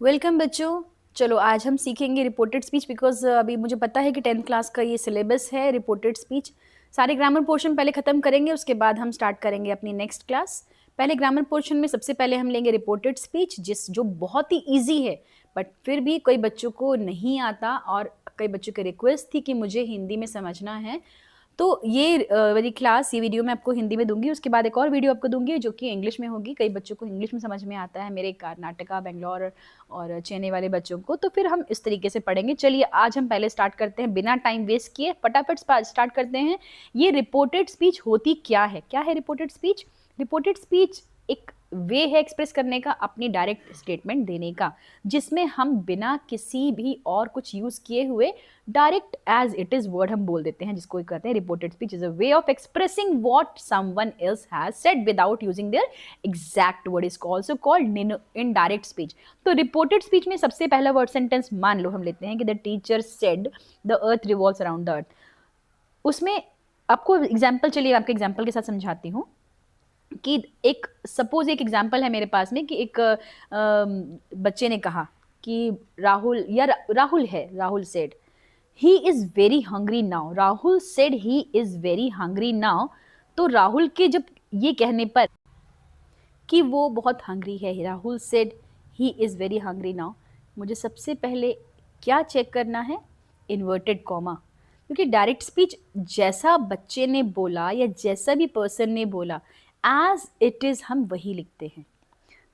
Welcome बच्चों। चलो आज हम सीखेंगे रिपोर्टेड स्पीच बिकॉज अभी मुझे पता है कि 10th क्लास का ये सिलेबस है रिपोर्टेड स्पीच। सारे ग्रामर पोर्शन पहले ख़त्म करेंगे, उसके बाद हम स्टार्ट करेंगे अपनी नेक्स्ट क्लास। पहले ग्रामर पोर्शन में सबसे पहले हम लेंगे रिपोर्टेड स्पीच, जो बहुत ही ईजी है, बट फिर भी कई बच्चों को नहीं आता और कई बच्चों की रिक्वेस्ट थी कि मुझे हिंदी में समझना है। तो ये वाली क्लास, ये वीडियो मैं आपको हिंदी में दूंगी, उसके बाद एक और वीडियो आपको दूंगी जो कि इंग्लिश में होगी। कई बच्चों को इंग्लिश में समझ में आता है, मेरे कर्नाटका, बेंगलोर और चेन्नई वाले बच्चों को, तो फिर हम इस तरीके से पढ़ेंगे। चलिए आज हम पहले स्टार्ट करते हैं, बिना टाइम वेस्ट किए फटाफट स्टार्ट करते हैं। ये रिपोर्टेड स्पीच होती क्या है? क्या है रिपोर्टेड स्पीच? रिपोर्टेड स्पीच एक वे है एक्सप्रेस करने का, अपनी डायरेक्ट स्टेटमेंट देने का, जिसमें हम बिना किसी भी और कुछ यूज किए हुए direct as it is word हम बोल देते हैं, जिसको कहते हैं reported speech. Is a way of expressing what someone else has said without using their exact word, is also called indirect speech. तो रिपोर्टेड स्पीच में सबसे पहला वर्ड सेंटेंस मान लो हम लेते हैं कि the teacher said the earth revolves around the earth. उसमें आपको एग्जाम्पल, चलिए आपके एग्जाम्पल के साथ समझाती हूँ कि एक सपोज एक एग्जाम्पल है मेरे पास में कि एक बच्चे ने कहा कि राहुल, या राहुल है, Rahul said he is very hungry now. Rahul said he is very hungry now. तो राहुल के जब ये कहने पर कि वो बहुत हंग्री है, Rahul said he is very hungry now, मुझे सबसे पहले क्या चेक करना है? Inverted comma. क्योंकि डायरेक्ट स्पीच जैसा बच्चे ने बोला या जैसा भी पर्सन ने बोला एज इट इज हम वही लिखते हैं।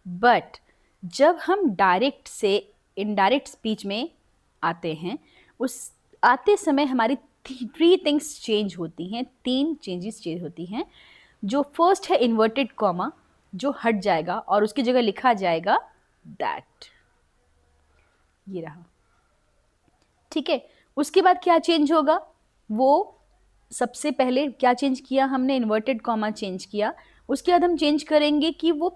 बट जब हम डायरेक्ट से इनडायरेक्ट स्पीच में आते हैं, उस आते समय हमारी थ्री थिंग्स चेंज होती हैं, तीन चेंजेस चेंज होती हैं। जो फर्स्ट है इन्वर्टेड कॉमा, जो हट जाएगा और उसकी जगह लिखा जाएगा दैट, ये रहा। ठीक है, उसके बाद क्या चेंज होगा? वो सबसे पहले क्या चेंज किया हमने? इन्वर्टेड कॉमा चेंज किया। उसके बाद हम चेंज करेंगे कि वो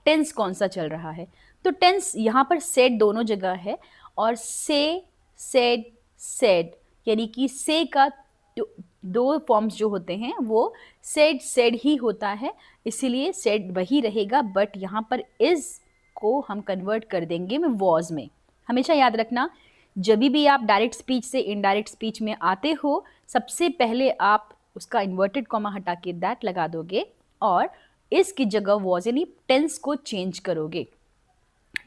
टेंस कौन सा चल रहा है। तो टेंस यहाँ पर सेड दोनों जगह है, और से, सेड, सेड, यानी कि से का दो फॉर्म्स जो होते हैं वो सेड सेड ही होता है, इसीलिए सेड वही रहेगा, बट यहाँ पर इज को हम कन्वर्ट कर देंगे में वॉज में। हमेशा याद रखना, जब भी आप डायरेक्ट स्पीच से इनडायरेक्ट स्पीच में आते हो, सबसे पहले आप उसका इन्वर्टेड कॉमा हटा के दैट लगा दोगे और इसकी जगह वॉज यानी टेंस को चेंज करोगे।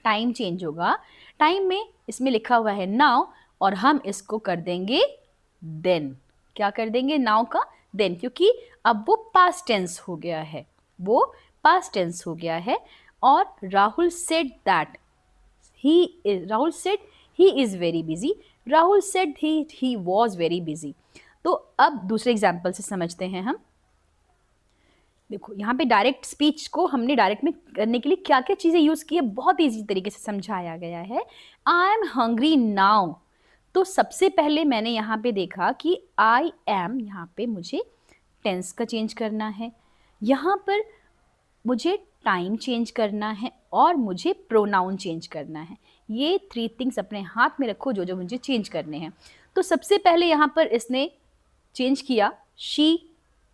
टाइम चेंज होगा, टाइम में इसमें लिखा हुआ है नाउ और हम इसको कर देंगे देन। क्या कर देंगे? नाउ का देन, क्योंकि अब वो पास्ट टेंस हो गया है, वो पास्ट टेंस हो गया है। और Rahul said that Rahul said he is very busy, Rahul said he was very busy. तो अब दूसरे एग्जाम्पल से समझते हैं हम। देखो यहाँ पे डायरेक्ट स्पीच को हमने डायरेक्ट में करने के लिए क्या क्या चीज़ें यूज़ की है, बहुत ईजी तरीके से समझाया गया है। आई एम हंग्री नाउ, तो सबसे पहले मैंने यहाँ पे देखा कि आई एम, यहाँ पे मुझे टेंस का चेंज करना है, यहाँ पर मुझे टाइम चेंज करना है और मुझे प्रोनाउन चेंज करना है। ये थ्री थिंग्स अपने हाथ में रखो जो जो मुझे चेंज करने हैं। तो सबसे पहले यहाँ पर इसने चेंज किया शी,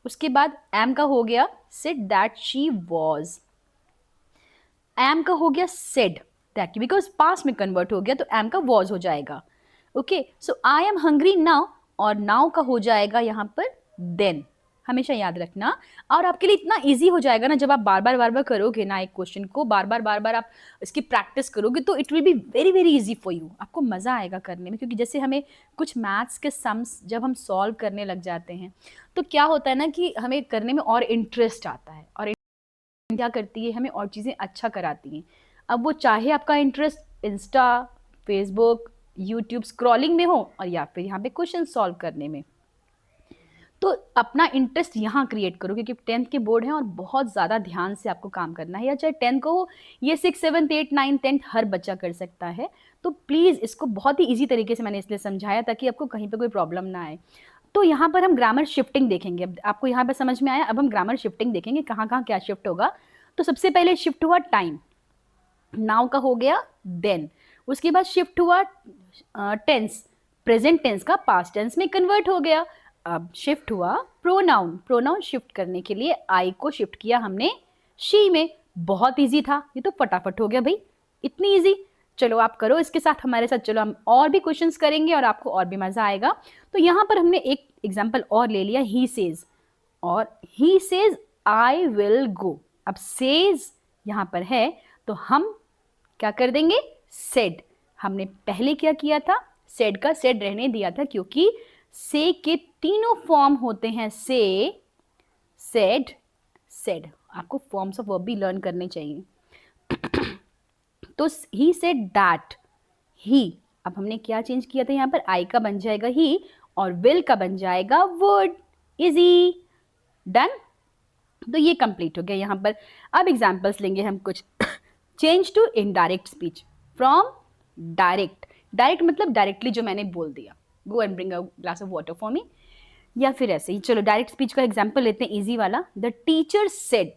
उसके बाद एम का हो गया said that she was, am का हो गया सेड दैट, बिकॉज पास्ट में कन्वर्ट हो गया तो एम का वॉज हो जाएगा। Okay, so I am hungry now, और नाउ का हो जाएगा यहाँ पर देन। हमेशा याद रखना, और आपके लिए इतना इजी हो जाएगा ना, जब आप बार बार करोगे ना एक क्वेश्चन को, बार बार आप इसकी प्रैक्टिस करोगे तो it will be very very easy for you. आपको मज़ा आएगा करने में, क्योंकि जैसे हमें कुछ मैथ्स के सम्स जब हम सॉल्व करने लग जाते हैं तो क्या होता है ना कि हमें करने में और इंटरेस्ट आता है, और क्या करती है, हमें और चीज़ें अच्छा कराती हैं। अब वो चाहे आपका interest Insta, Facebook, YouTube scrolling में हो, और या फिर यहाँ पे क्वेश्चन सॉल्व करने में, तो अपना इंटरेस्ट यहाँ क्रिएट करो, क्योंकि 10th के बोर्ड हैं और बहुत ज़्यादा ध्यान से आपको काम करना है। या चाहे 10th को हो, ये 6, 7, 8, 9, 10 हर बच्चा कर सकता है। तो प्लीज़ इसको बहुत ही ईजी तरीके से मैंने इसलिए समझाया ताकि आपको कहीं पर कोई प्रॉब्लम ना आए। तो यहाँ पर हम ग्रामर शिफ्टिंग देखेंगे। अब आपको यहाँ पर समझ में आया, अब हम ग्रामर शिफ्टिंग देखेंगे कहाँ कहाँ क्या शिफ्ट होगा। तो सबसे पहले शिफ्ट हुआ टाइम, नाउ का हो गया देन। उसके बाद शिफ्ट हुआ टेंस, प्रेजेंट टेंस का पास्ट टेंस में कन्वर्ट हो गया। अब शिफ्ट हुआ प्रोनाउन, प्रोनाउन शिफ्ट करने के लिए आई को शिफ्ट किया हमने शी में। बहुत इजी था, ये तो फटाफट हो गया भाई, इतनी इजी। चलो आप करो इसके साथ हमारे साथ, चलो हम और भी क्वेश्चंस करेंगे और आपको और भी मज़ा आएगा। तो यहाँ पर हमने एक एग्जाम्पल और ले लिया, ही सेज, और he says I will go. अब सेज यहाँ पर है तो हम क्या कर देंगे, सेड। हमने पहले क्या किया था, सेड का सेड रहने दिया था, क्योंकि से के तीनों फॉर्म होते हैं, से, सेड, सेड। आपको फॉर्म्स ऑफ वर्ब भी लर्न करने चाहिए। तो ही सेड दैट, ही, अब हमने क्या चेंज किया था, यहाँ पर आई का बन जाएगा ही और विल का बन जाएगा वुड। Easy, done. तो ये कंप्लीट हो गया यहाँ पर। अब एग्जाम्पल्स लेंगे हम कुछ। Change to indirect speech from direct, direct मतलब डायरेक्टली जो मैंने बोल दिया, go and bring a glass of water for me, या फिर ऐसे ही। चलो डायरेक्ट स्पीच का एग्जाम्पल लेते हैं, इजी वाला। The teacher said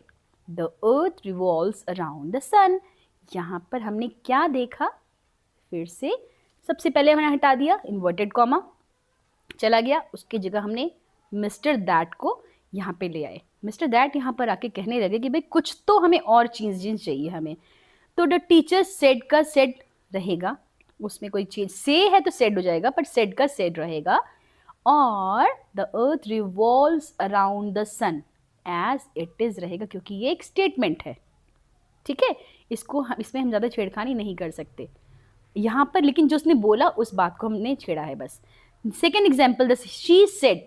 the earth revolves around the sun. यहाँ पर हमने क्या देखा, फिर से सबसे पहले हमने हटा दिया इन्वर्टेड कॉमा, चला गया, उसकी जगह हमने मिस्टर दैट को यहाँ पे ले आए। मिस्टर दैट यहाँ पर आके कहने लगे कि भाई कुछ तो हमें और चीज़ चाहिए हमें। तो द टीचर सेड का सेड रहेगा, उसमें कोई चीज से है तो सेड हो जाएगा, बट सेड का सेड रहेगा। और the earth revolves around the sun as it is रहेगा, क्योंकि ये एक स्टेटमेंट है, ठीक है। इसमें हम ज़्यादा छेड़खानी नहीं कर सकते यहाँ पर, लेकिन जो उसने बोला उस बात को हमने छेड़ा है बस। Second example, the she said,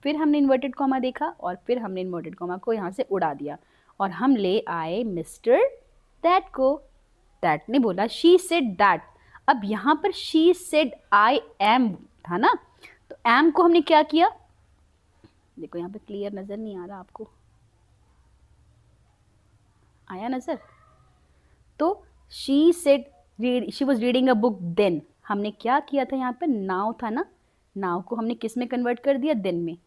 फिर हमने इन्वर्टेड कॉमा देखा और फिर हमने इन्वर्टेड कॉमा को यहाँ से उड़ा दिया और हम ले आए मिस्टर दैट को। दैट ने बोला शी सेड दैट। अब यहाँ पर शी सेड आई एम था ना, तो एम को हमने क्या किया, देखो यहाँ पे क्लियर नजर नहीं आ रहा आपको, आया नजर? तो she said she was reading a book then, हमने क्या किया था, यहाँ पे नाउ था ना, नाउ को हमने किस में कन्वर्ट कर दिया, देन में।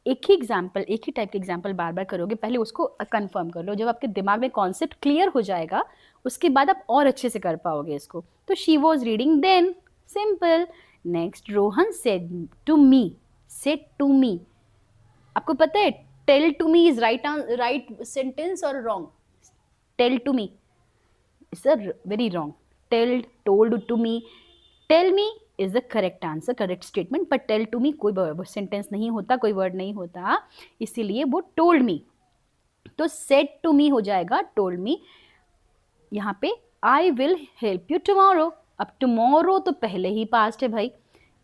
एक ही एग्जाम्पल, एक ही टाइप के एग्जाम्पल बार बार करोगे, पहले उसको कंफर्म कर लो, जब आपके दिमाग में कॉन्सेप्ट क्लियर हो जाएगा उसके बाद आप और अच्छे से कर पाओगे इसको। तो she was reading then, simple. Next, Rohan said to me, said to me, आपको पता है tell to me is right sentence और wrong? Tell to me is very wrong, tell, told to me, tell me is the correct answer, correct statement, पर tell to me कोई sentence नहीं होता, कोई word नहीं होता, इसीलिए वो टोल्ड मी। तो सेड टू मी हो जाएगा टोल्ड मी। यहाँ पे आई विल हेल्प यू टुमारो, अब टुमारो तो पहले ही पास्ट है भाई,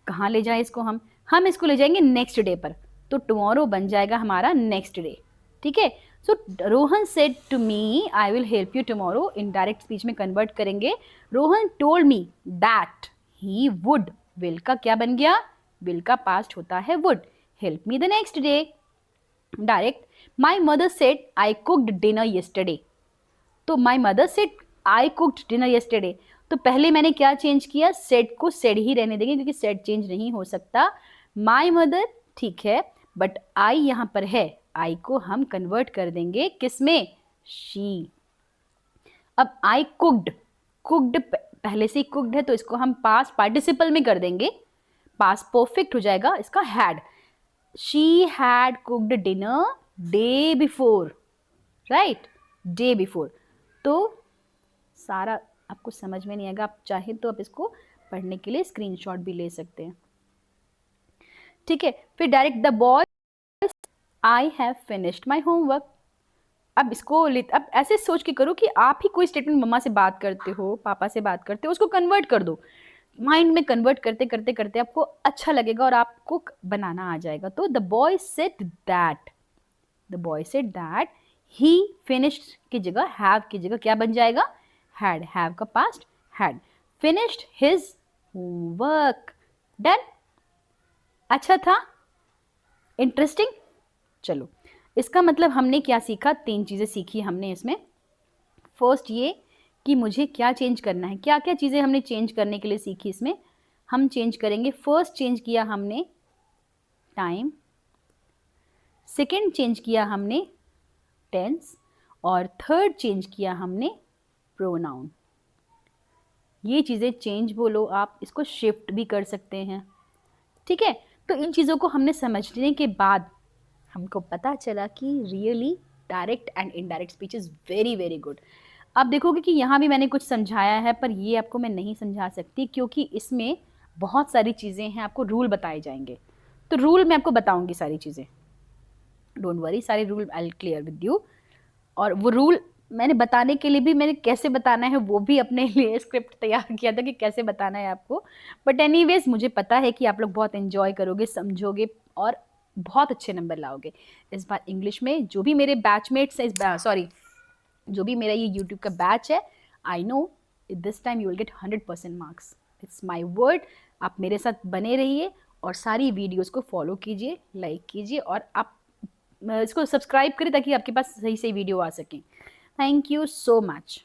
कहाँ ले जाए इसको हम इसको ले जाएंगे नेक्स्ट डे पर, तो टुमारो बन जाएगा हमारा नेक्स्ट डे, ठीक है। So Rohan said to me I will help you tomorrow, indirect speech में कन्वर्ट करेंगे, Rohan told me that he would, will का क्या बन गया, विल का पास्ट होता है would, help me the next day. Direct, my mother said I cooked dinner yesterday, तो my mother said I cooked dinner yesterday, तो पहले मैंने क्या चेंज किया, सेड को सेड ही रहने देंगे क्योंकि सेड चेंज नहीं हो सकता। माई मदर ठीक है, बट आई यहाँ पर है, आई को हम कन्वर्ट कर देंगे किस में, शी। अब आई कुक्ड, कुक्ड पहले से ही कुक्ड है तो इसको हम पास्ट पार्टिसिपल में कर देंगे, पास्ट परफेक्ट हो जाएगा इसका had, she had cooked dinner day before, right, day before. तो सारा आपको समझ में नहीं आएगा, आप चाहे तो आप इसको पढ़ने के लिए स्क्रीनशॉट भी ले सकते हैं, ठीक है। फिर direct, the boy I have finished my homework, अब इसको अब ऐसे सोच के करो कि आप ही कोई स्टेटमेंट मम्मा से बात करते हो, पापा से बात करते हो, उसको कन्वर्ट कर दो, माइंड में कन्वर्ट करते करते करते आपको अच्छा लगेगा और आपको बनाना आ जाएगा। तो the boy said that, the boy said that he finished की जगह हैव की जगह क्या बन जाएगा, हैड, हैव का past had, finished his homework, done. अच्छा था, इंटरेस्टिंग। चलो इसका मतलब हमने क्या सीखा, 3 चीज़ें सीखी हमने इसमें। फर्स्ट ये कि मुझे क्या चेंज करना है, क्या क्या चीज़ें हमने चेंज करने के लिए सीखी इसमें, हम चेंज करेंगे। फर्स्ट चेंज किया हमने टाइम, सेकंड चेंज किया हमने टेंस, और थर्ड चेंज किया हमने प्रोनाउन। ये चीज़ें चेंज बोलो आप, इसको शिफ्ट भी कर सकते हैं, ठीक है। तो इन चीज़ों को हमने समझने के बाद हमको पता चला कि really direct and indirect speech is very very good. आप देखोगे कि यहाँ भी मैंने कुछ समझाया है, पर ये आपको मैं नहीं समझा सकती क्योंकि इसमें बहुत सारी चीज़ें हैं, आपको रूल बताए जाएंगे। तो रूल मैं आपको बताऊंगी सारी चीज़ें, डोंट वरी, सारे rule I will clear with you. और वो रूल मैंने बताने के लिए भी, मैंने कैसे बताना है वो भी अपने लिए स्क्रिप्ट तैयार किया था कि कैसे बताना है आपको। बट एनीवेज मुझे पता है कि आप लोग बहुत एंजॉय करोगे, समझोगे और बहुत अच्छे नंबर लाओगे इस बार इंग्लिश में। जो भी मेरे बैचमेट्स हैं, सॉरी, जो भी मेरा ये यूट्यूब का बैच है, I know this time you will get 100% marks, it's my word. आप मेरे साथ बने रहिए और सारी वीडियोस को फॉलो कीजिए, लाइक कीजिए और आप इसको सब्सक्राइब करें ताकि आपके पास सही सही वीडियो आ सकें। Thank you so much.